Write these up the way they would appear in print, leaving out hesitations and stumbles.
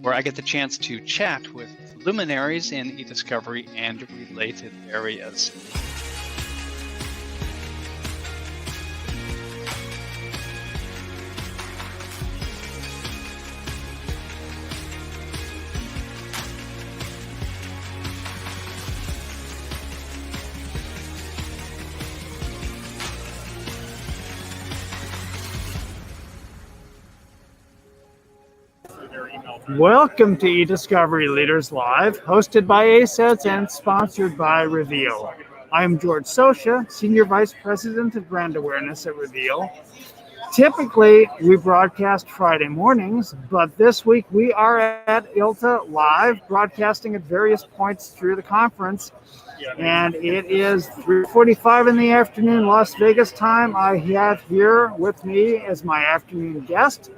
where I get the chance to chat with luminaries in e-discovery and related areas. Welcome to eDiscovery Leaders Live, hosted by ACEDS and sponsored by Reveal. I'm George Socha, Senior Vice President of Brand Awareness at Reveal. Typically, we broadcast Friday mornings, but this week we are at ILTA Live, broadcasting at various points through the conference. And it is 3:45 in the afternoon, Las Vegas time. I have here with me as my afternoon guest,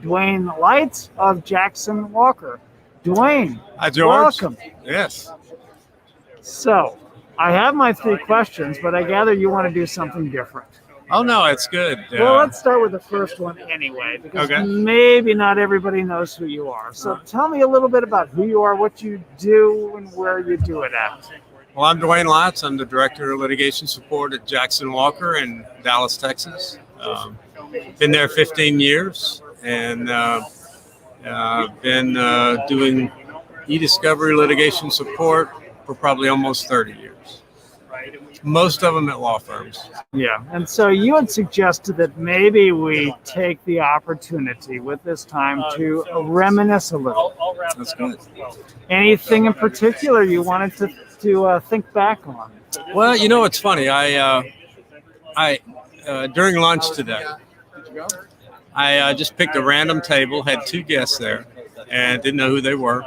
Duane Lights of Jackson Walker. Duane, hi, George. Welcome. Yes. So, I have my three questions, but I gather you want to do something different. Oh, no, it's good. Well, let's start with the first one anyway, because maybe not everybody knows who you are. So tell me a little bit about who you are, what you do, and where you do it at. Well, I'm Duane Lights. I'm the Director of Litigation Support at Jackson Walker in Dallas, Texas. Been there 15 years. And been doing e-discovery litigation support for probably almost 30 years. Most of them at law firms. Yeah, and so you had suggested that maybe we take the opportunity with this time to reminisce a little. That's good. Anything in particular you wanted to think back on? Well, you know, it's funny. I during lunch today, I just picked a random table, had two guests there, and didn't know who they were.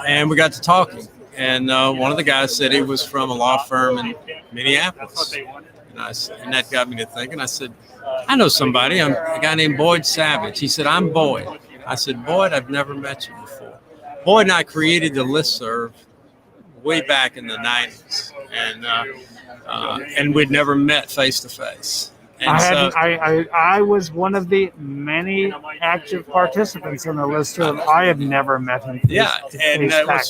And we got to talking. And one of the guys said he was from a law firm in Minneapolis. And that got me to thinking. I said, I know somebody. I'm a guy named Boyd Savage. He said, I'm Boyd. I said, Boyd, I've never met you before. Boyd and I created the listserv way back in the 90s. And we'd never met face to face. I was one of the many active participants in the listserv. I had never met him back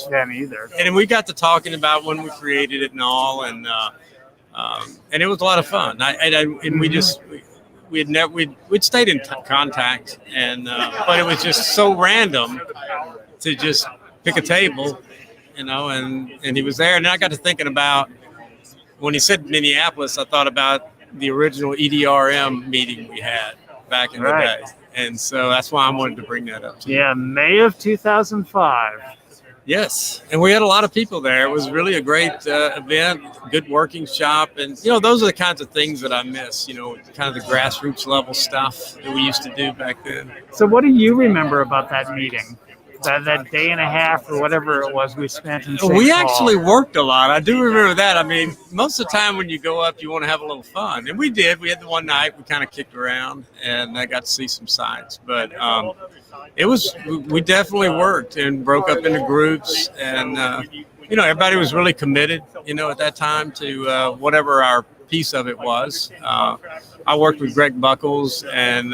then either. And we got to talking about when we created it and all, and it was a lot of fun. We'd stayed in contact, but it was just so random to just pick a table, and he was there, and I got to thinking about when he said Minneapolis. I thought about the original EDRM meeting we had back in the day. And so that's why I wanted to bring that up to you. Yeah, May of 2005. Yes, and we had a lot of people there. It was really a great event, good working shop. And, those are the kinds of things that I miss, kind of the grassroots level stuff that we used to do back then. So what do you remember about that meeting? That day and a half or whatever it was we spent in St. We Paul. Actually worked a lot. I do remember that. I mean, most of the time when you go up, you want to have a little fun. And we did. We had the one night we kind of kicked around, and I got to see some sights. But we definitely worked and broke up into groups. And, everybody was really committed, at that time to whatever our piece of it was. I worked with Greg Buckles, and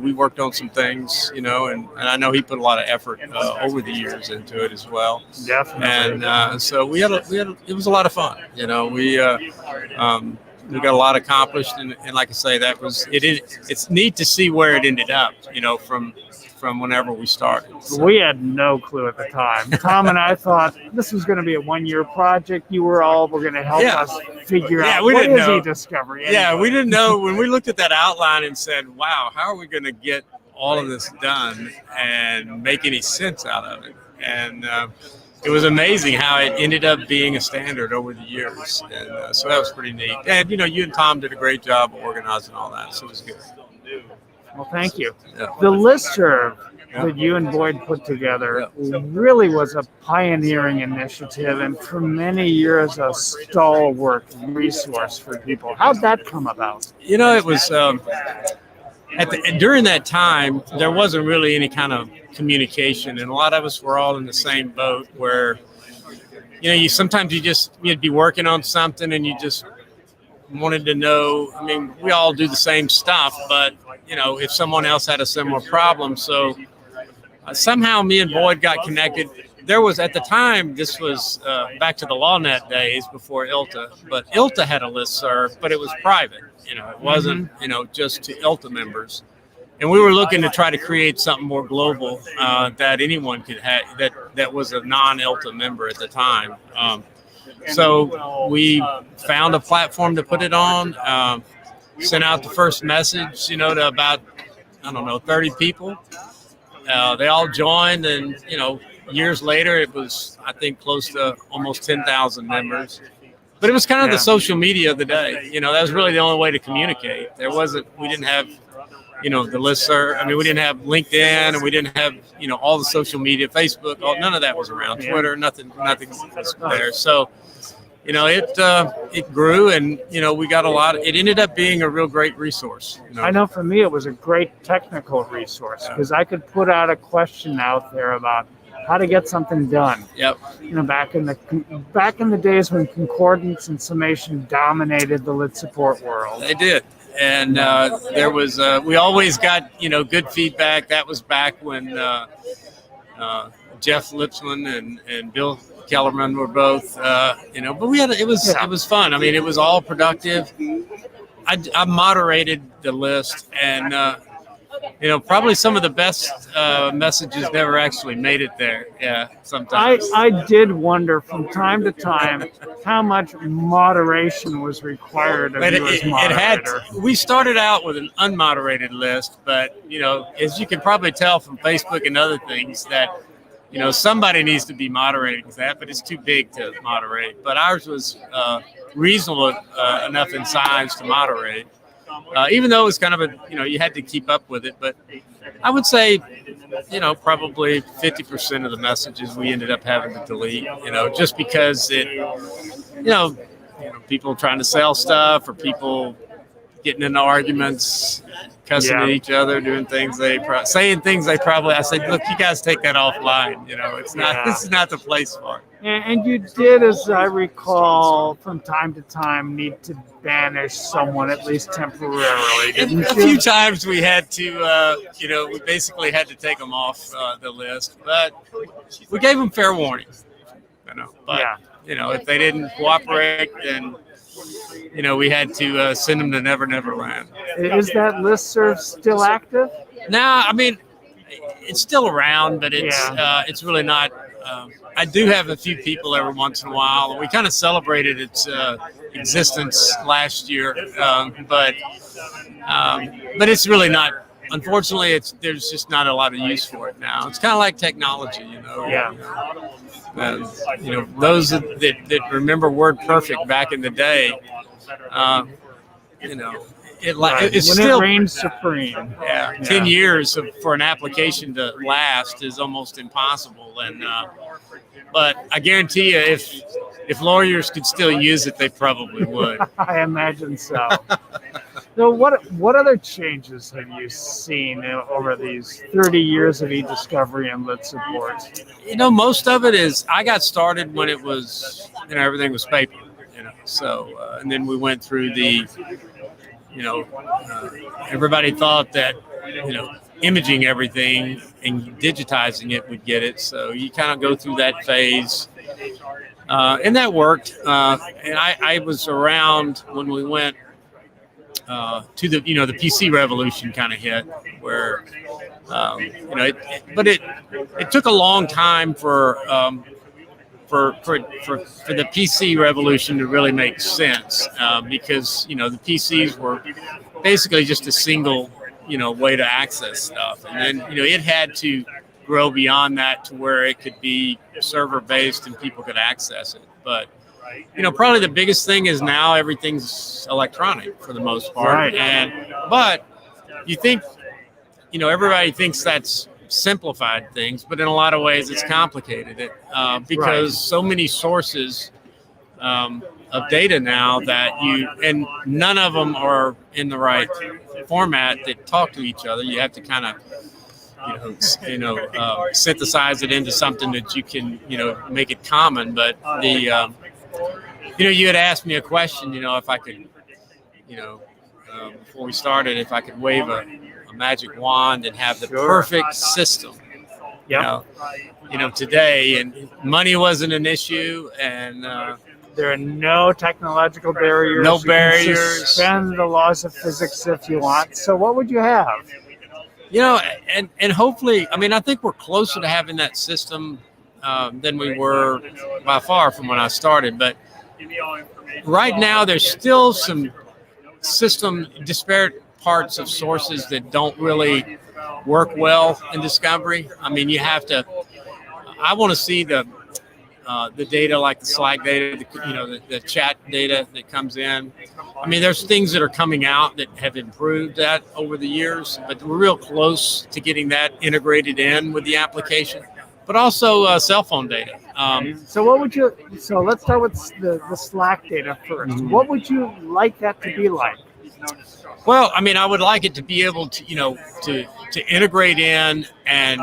we worked on some things, and I know he put a lot of effort over the years into it as well. Definitely. And so it was a lot of fun. We got a lot accomplished, and like I say, it's neat to see where it ended up, from whenever we started. So. We had no clue at the time. Tom and I thought this was going to be a one-year project. You were going to help us figure out what is e-discovery. Anyway. Yeah, we didn't know when we looked at that outline and said, wow, how are we going to get all of this done and make any sense out of it? And it was amazing how it ended up being a standard over the years. And so that was pretty neat. And, you and Tom did a great job of organizing all that, so it was good. Well, thank you. Yeah. The listserv that you and Boyd put together really was a pioneering initiative, and for many years a stalwart resource for people. How'd that come about? It was during that time there wasn't really any kind of communication, and a lot of us were all in the same boat where you'd be working on something and you just wanted to know. I mean, we all do the same stuff, but if someone else had a similar problem. So somehow me and Boyd got connected. There was, at the time, this was back to the LawNet days before ILTA, but ILTA had a listserv, but it was private. It wasn't, just to ILTA members. And we were looking to try to create something more global that anyone could have, that was a non-ILTA member at the time. So we found a platform to put it on, sent out the first message, to about, 30 people. They all joined, and, years later, it was, I think, close to almost 10,000 members. But it was kind of the social media of the day. That was really the only way to communicate. We didn't have, the listserv. We didn't have LinkedIn, and we didn't have, all the social media, Facebook, none of that was around. Twitter, nothing was there. So, it grew, and, we got a lot. It ended up being a real great resource. I know for me, it was a great technical resource because I could put out a question out there about how to get something done. Yep. Back in the days when concordance and summation dominated the lit support world. They did. And there was, we always got, good feedback. That was back when Jeff Lipsman and Bill Kellerman were both, but it was fun. It was all productive. I moderated the list, and, probably some of the best messages never actually made it there. Yeah, sometimes. I did wonder from time to time how much moderation was required of you as moderator. We started out with an unmoderated list, but, as you can probably tell from Facebook and other things that, somebody needs to be moderating that, but it's too big to moderate. But ours was reasonable enough in size to moderate. Even though it was kind of you had to keep up with it. But I would say, probably 50% of the messages we ended up having to delete, just because people trying to sell stuff or people getting into arguments, cussing at each other, doing things saying things I said, look, you guys take that offline. This is not the place for it. And you did, as I recall, from time to time, need to banish someone, at least temporarily, didn't you? A few times we had to, we basically had to take them off the list, but we gave them fair warning. But, if they didn't cooperate, then, we had to send them to Never Never Land. Is that listserv still active? No, it's still around, but it's really not. I do have a few people every once in a while, and we kind of celebrated its existence last year, but it's really not. Unfortunately, there's just not a lot of use for it now. It's kind of like technology, Yeah. Those that remember WordPerfect back in the day, it's when still it reigns supreme. 10 years for an application to last is almost impossible, and but I guarantee you, if lawyers could still use it, they probably would. I imagine so. So what other changes have you seen over these 30 years of e-discovery and lit support? Most of it is, I got started when it was, everything was paper, so, and then we went through the, everybody thought that, imaging everything and digitizing it would get it. So you kind of go through that phase. And that worked. And I was around when we went to the, the PC revolution kind of hit where, it took a long time for the PC revolution to really make sense because, the PCs were basically just a single, way to access stuff. And then, it had to grow beyond that to where it could be server based and people could access it. But, probably the biggest thing is now everything's electronic for the most part. Right. But you think, everybody thinks that's simplified things, but in a lot of ways it's complicated it because so many sources of data now that and none of them are in the right format that talk to each other. You have to kind of, synthesize it into something that you can, make it common. But the, you had asked me a question, if I could, before we started, if I could wave a magic wand and have the perfect system today, and money wasn't an issue, and there are no technological barriers. No You can barriers. suspend the laws of physics if you want. So what would you have? And hopefully, I mean, I think we're closer to having that system than we were by far from when I started. But right now, there's still some disparate parts of sources that don't really work well in discovery. I mean, I want to see the data, like the Slack data, the chat data that comes in. I mean, there's things that are coming out that have improved that over the years, but we're real close to getting that integrated in with the application. But also cell phone data. So let's start with the Slack data first. Mm-hmm. What would you like that to be like? Well, I mean, I would like it to be able to, to integrate in and,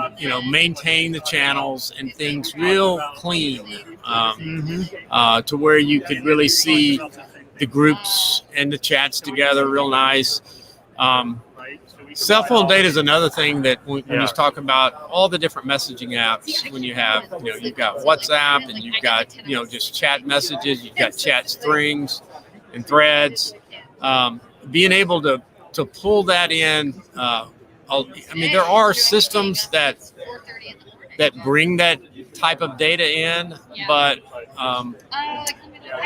maintain the channels and things real clean, to where you could really see the groups and the chats together real nice. Cell phone data is another thing that when you talk about all the different messaging apps, when you have, you've got WhatsApp and you've got, just chat messages, you've got chat strings and threads. Being able to pull that in, I mean, there are systems that bring that type of data in, but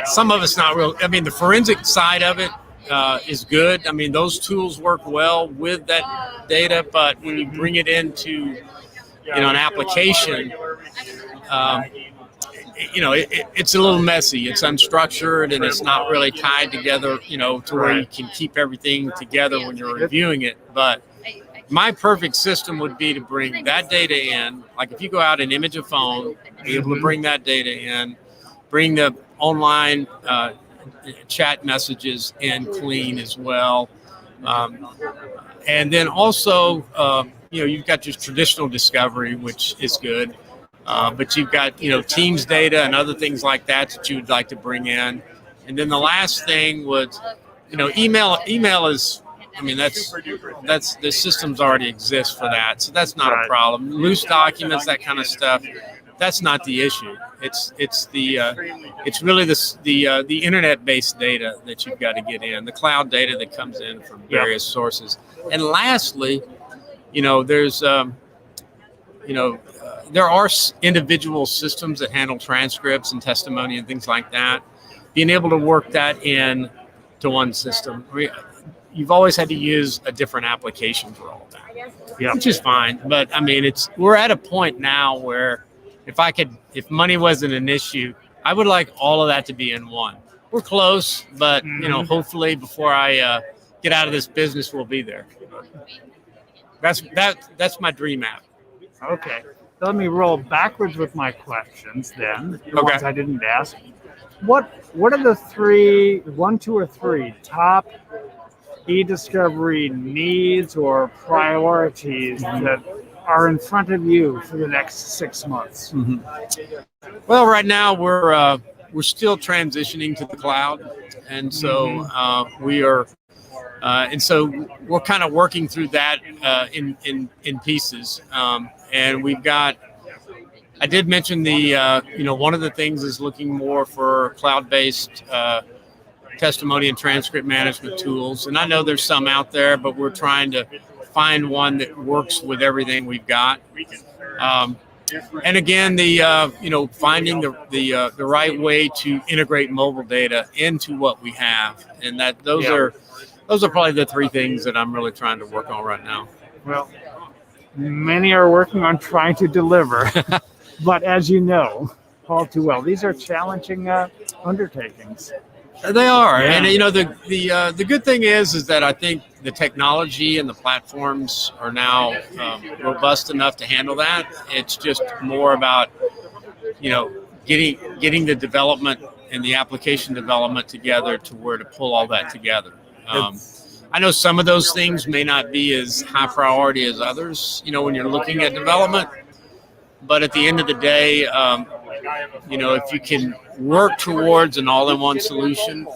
some of it's not real. I mean, the forensic side of it is good. I mean, those tools work well with that data, but when you bring it into an application, it's a little messy. It's unstructured and it's not really tied together, to where you can keep everything together when you're reviewing it. But my perfect system would be to bring that data in. Like if you go out and image a phone, be able to bring that data in, bring the online chat messages in clean as well. And then also, you've got your traditional discovery, which is good. But you've got, Teams data and other things like that you would like to bring in. And then the last thing was, email is, I mean, that's the systems already exist for that. So that's not a problem. Loose documents, that kind of stuff, that's not the issue. It's really the internet-based data that you've got to get in, the cloud data that comes in from various sources. And lastly, there's, there are individual systems that handle transcripts and testimony and things like that. Being able to work that in to one system, you've always had to use a different application for all of that, which is fine. But I mean, we're at a point now where if money wasn't an issue, I would like all of that to be in one. We're close, but hopefully before I get out of this business, we'll be there. That's my dream app. Okay. Let me roll backwards with my questions then. The ones I didn't ask. What are the one, two, or three top e-discovery needs or priorities that are in front of you for the next 6 months? Well, right now we're still transitioning to the cloud, and so we are. And so we're kind of working through that in pieces. And we've got, I did mention one of the things is looking more for cloud-based testimony and transcript management tools. And I know there's some out there, but we're trying to find one that works with everything we've got. And again, finding the right way to integrate mobile data into what we have. And those are probably the three things that I'm really trying to work on right now. Well, many are working on trying to deliver, but as you know all too well, these are challenging undertakings. They are, and the good thing is that I think the technology and the platforms are now robust enough to handle that. It's just more about getting the development and the application development together to where to pull all that together. I know some of those things may not be as high priority as others, when you're looking at development. But at the end of the day, if you can work towards an all-in-one solution,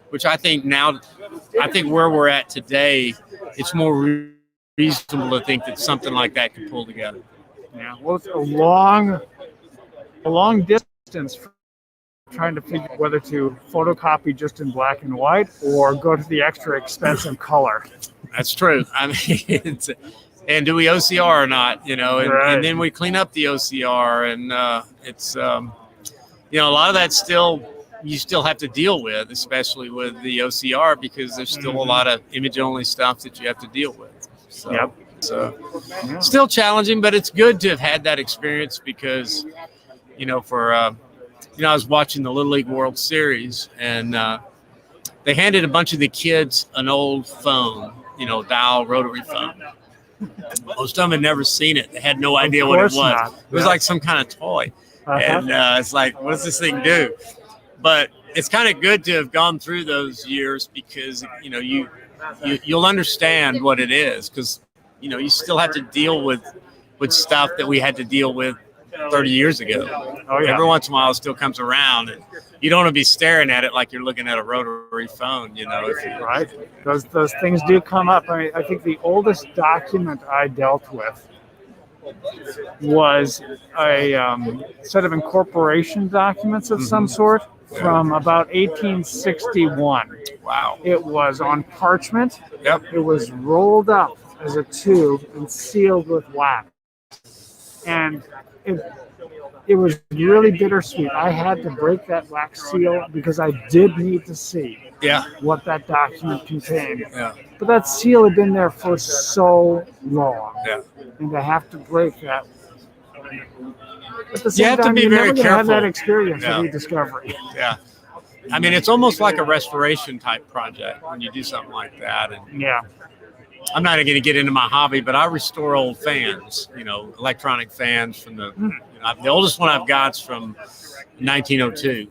which I think where we're at today, it's more reasonable to think that something like that could pull together. Yeah, well, it's a long distance from trying to figure whether to photocopy just in black and white or go to the extra expensive color. That's true. I mean, and do we OCR or not? You know, Right. and then we clean up the OCR, and it's you know, a lot of that you still have to deal with, especially with the OCR, because there's still a lot of image only stuff that you have to deal with. So, Yep. So still challenging, but it's good to have had that experience because, you know, I was watching the Little League World Series, and they handed a bunch of the kids an old phone, you know, dial rotary phone. Most of them had never seen it. They had no idea what it was. Not. It was like some kind of toy. And it's like, what does this thing do? But it's kind of good to have gone through those years because, you know, you'll understand what it is, because, you know, you still have to deal with stuff that we had to deal with 30 years ago. Oh, yeah. Every once in a while it still comes around, and you don't want to be staring at it like you're looking at a rotary phone, you know. Right. Those things do come up. I mean, I think the oldest document I dealt with was a set of incorporation documents of some sort from about 1861. Wow. It was on parchment. Yep. It was rolled up as a tube and sealed with wax. And it was really bittersweet. I had to break that wax seal because I did need to see what that document contained. Yeah. But that seal had been there for so long. Yeah. And to have to break that. At the You same have to time, be you're very never gonna have careful. that experience Yeah. of e-discovery. Yeah. I mean, it's almost like a restoration type project when you do something like that. And Yeah. I'm not going to get into my hobby, but I restore old fans, you know, electronic fans from the oldest one I've got is from 1902,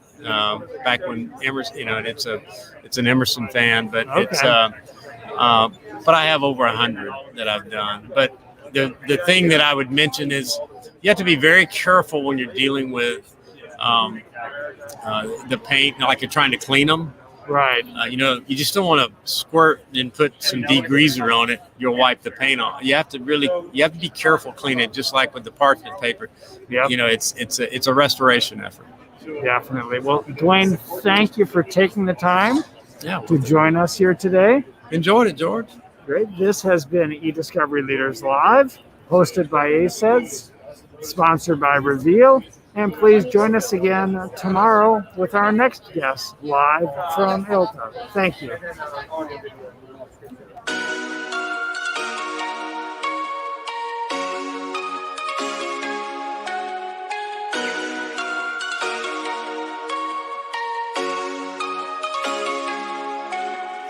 back when Emerson, you know, and it's an Emerson fan, but but I have over 100 that I've done. But the thing that I would mention is you have to be very careful when you're dealing with the paint, like you're trying to clean them. Right. You know, you just don't want to squirt and put some degreaser on it. You'll wipe the paint off. You have to be careful cleaning it, just like with the parchment paper. Yep. You know, it's a restoration effort. Definitely. Well, Duane, thank you for taking the time Yeah. to join us here today. Enjoyed it, George. Great. This has been eDiscovery Leaders Live, hosted by ACEDS, sponsored by Reveal. And please join us again tomorrow with our next guest live from ILTA. Thank you.